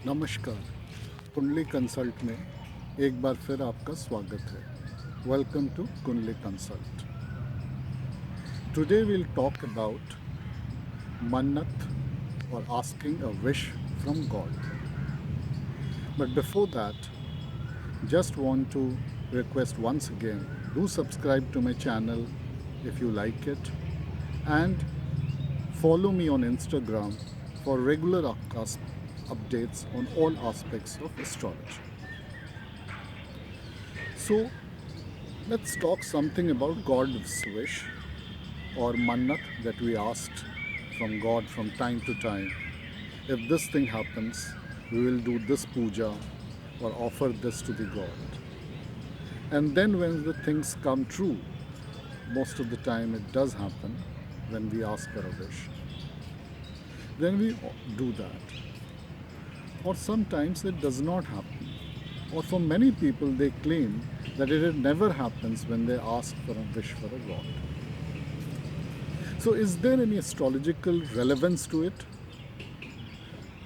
नमस्कार, कुंडली कंसल्ट में एक बार फिर आपका स्वागत है. वेलकम टू कुंडली consult. Today we'll talk about Mannat or asking a wish from God. But before that, just want to request once again, do subscribe to my channel if you like it, and follow me on Instagram for regular updates on all aspects of astrology. So let's talk something about God's wish or mannat that we asked from God from time to time. If this thing happens, we will do this puja or offer this to the God. And then when the things come true, most of the time it does happen when we ask for a wish, then we do that. Or sometimes it does not happen. Or for many people, they claim that it never happens when they ask for a wish for a God. So, is there any astrological relevance to it?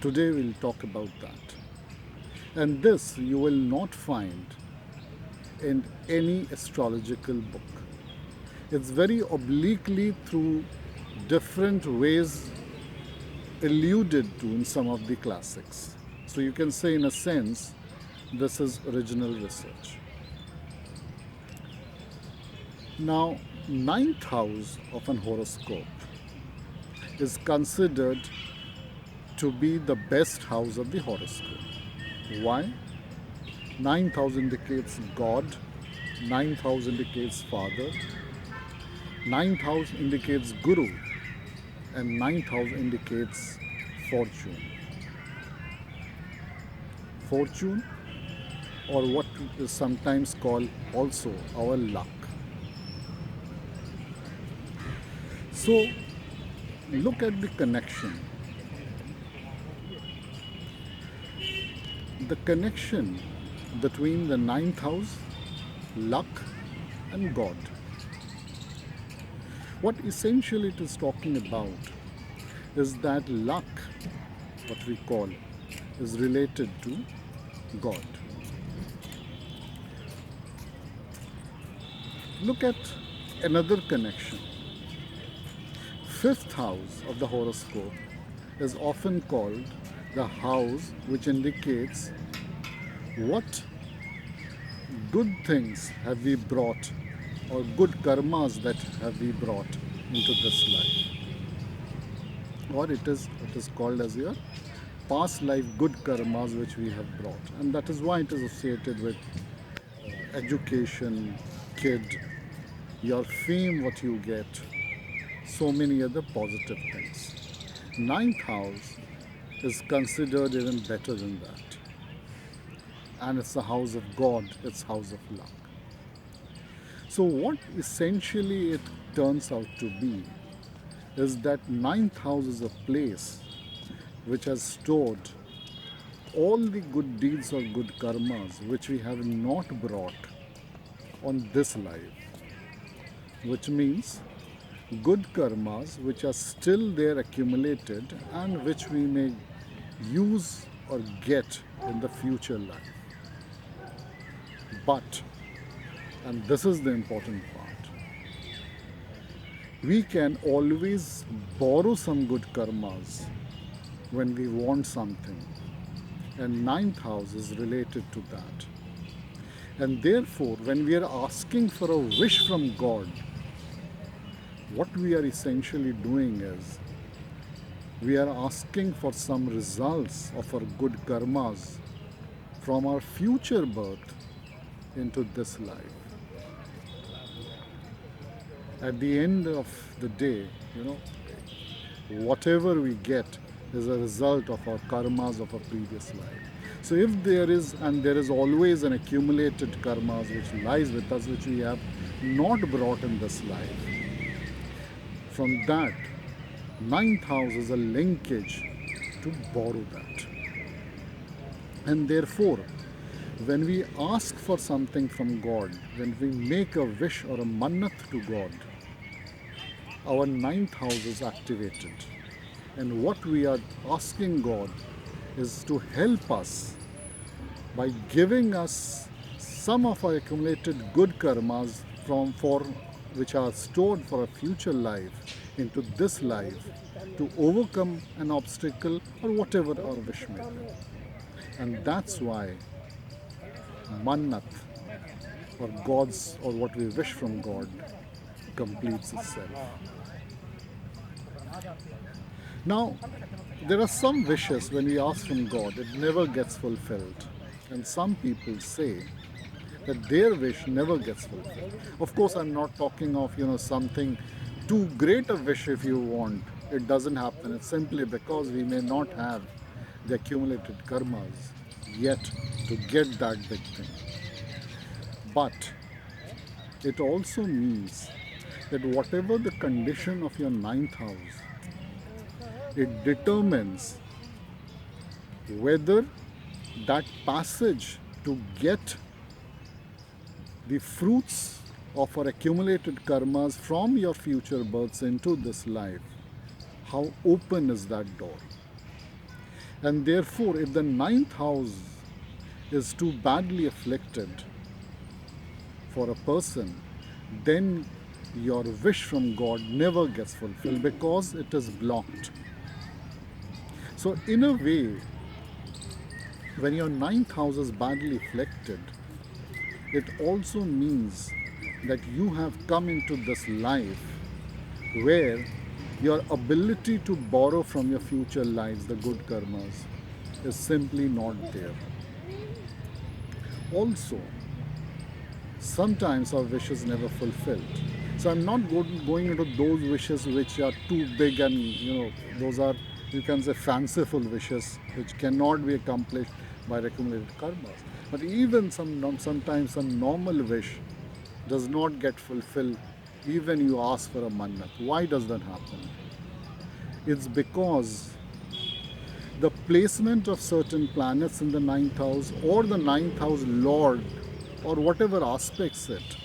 Today we'll talk about that. And this you will not find in any astrological book. It's very obliquely through different ways alluded to in some of the classics. So you can say, in a sense, this is original research. Now, ninth house of an horoscope is considered to be the best house of the horoscope. Why? Ninth house indicates God, ninth house indicates Father, ninth house indicates Guru, and ninth house indicates fortune. Fortune, or what is sometimes called also our luck. So, look at the connection. The connection between the ninth house, luck, and God. What essentially it is talking about is that luck, what we call, is related to God. Look at another connection. Fifth house of the horoscope is often called the house which indicates what good things have we brought or good karmas that have we brought into this life. Or it is called as your past life good karmas which we have brought. And that is why it is associated with education, kid, your fame, what you get, so many other positive things. Ninth house is considered even better than that. And it's the house of God, it's house of luck. So what essentially it turns out to be is that ninth house is a place which has stored all the good deeds or good karmas which we have not brought on this life. Which means good karmas which are still there accumulated and which we may use or get in the future life. But, and this is the important part, we can always borrow some good karmas when we want something, and ninth house is related to that. And therefore, when we are asking for a wish from God, what we are essentially doing is we are asking for some results of our good karmas from our future birth into this life. At the end of the day, whatever we get is a result of our karmas of our previous life. So if there is, and there is always an accumulated karmas which lies with us, which we have not brought in this life, from that, ninth house is a linkage to borrow that. And therefore, when we ask for something from God, when we make a wish or a mannat to God, our ninth house is activated. And what we are asking God is to help us by giving us some of our accumulated good karmas for which are stored for a future life into this life to overcome an obstacle or whatever our wish may be. And that's why Mannat, or God's, or what we wish from God, completes itself. Now, there are some wishes when we ask from God, it never gets fulfilled. And some people say that their wish never gets fulfilled. Of course, I'm not talking of, something too great a wish if you want. It doesn't happen. It's simply because we may not have the accumulated karmas yet to get that big thing. But it also means that whatever the condition of your ninth house, it determines whether that passage to get the fruits of our accumulated karmas from your future births into this life, how open is that door? And therefore, if the ninth house is too badly afflicted for a person, then your wish from God never gets fulfilled because it is blocked. So in a way, when your ninth house is badly afflicted, it also means that you have come into this life where your ability to borrow from your future lives, the good karmas, is simply not there. Also, sometimes our wishes never fulfilled. So I'm not going into those wishes which are too big and those are, you can say, fanciful wishes which cannot be accomplished by accumulated karmas. But even sometimes some normal wish does not get fulfilled even you ask for a mannat. Why does that happen? It's because the placement of certain planets in the ninth house or the ninth house lord or whatever aspects it,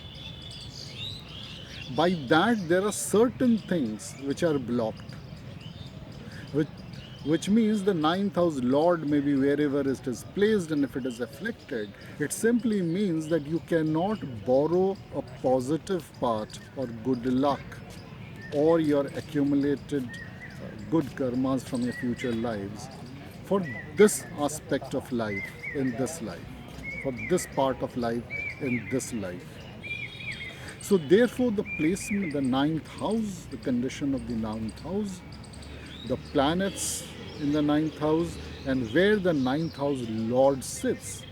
by that there are certain things which are blocked, which means the ninth house lord may be wherever it is placed, and if it is afflicted, it simply means that you cannot borrow a positive part or good luck or your accumulated good karmas from your future lives for this aspect of life in this life, for this part of life in this life. So therefore the placement, the ninth house, the condition of the ninth house, the planets in the ninth house, and where the ninth house lord sits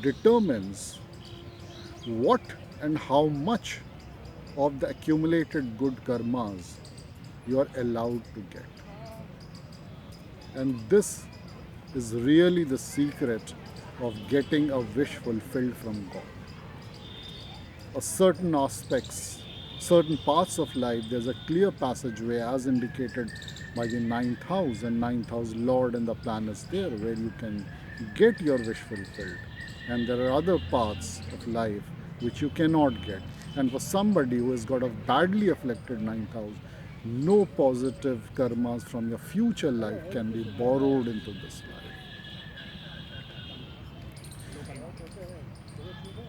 determines what and how much of the accumulated good karmas you are allowed to get. And this is really the secret of getting a wish fulfilled from God. Certain aspects, certain parts of life, there's a clear passageway as indicated by the ninth house and ninth house lord and the planets there where you can get your wish fulfilled. And there are other parts of life which you cannot get. And for somebody who has got a badly afflicted ninth house, no positive karmas from your future life can be borrowed into this life.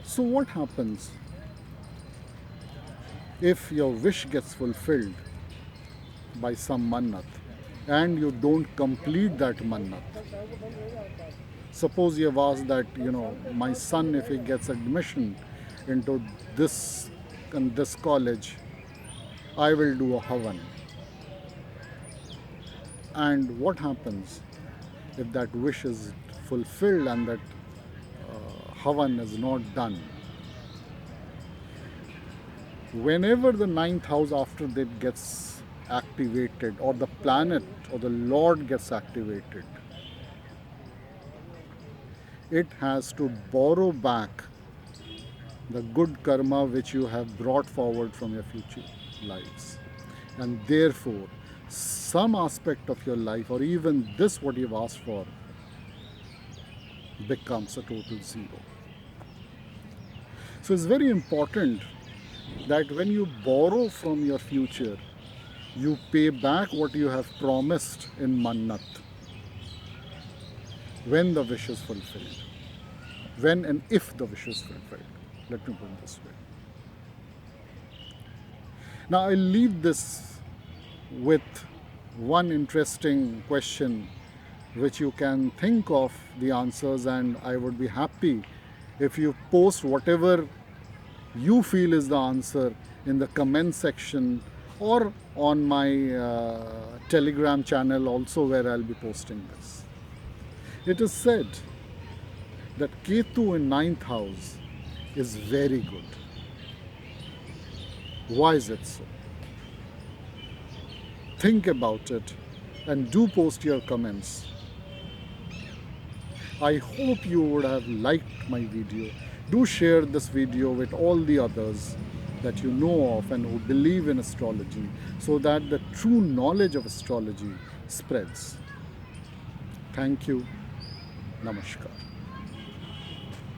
So what happens if your wish gets fulfilled by some mannat and you don't complete that mannat? Suppose you have asked that, my son, if he gets admission into this college, I will do a havan. And what happens if that wish is fulfilled and that havan is not done? Whenever the ninth house after that gets activated, or the planet or the lord gets activated, it has to borrow back the good karma which you have brought forward from your future lives. And therefore, some aspect of your life, or even this what you've asked for, becomes a total zero. So it's very important that when you borrow from your future, you pay back what you have promised in mannat. when the wish is fulfilled. When and if the wish is fulfilled. Let me put it this way. Now I'll leave this with one interesting question which you can think of the answers, and I would be happy if you post whatever you feel is the answer in the comment section or on my Telegram channel also, where I'll be posting this. It is said that Ketu in 9th house is very good. Why is it so? Think about it and do post your comments. I hope you would have liked my video. Do share this video with all the others that you know of and who believe in astrology, so that the true knowledge of astrology spreads. Thank you. Namaskar.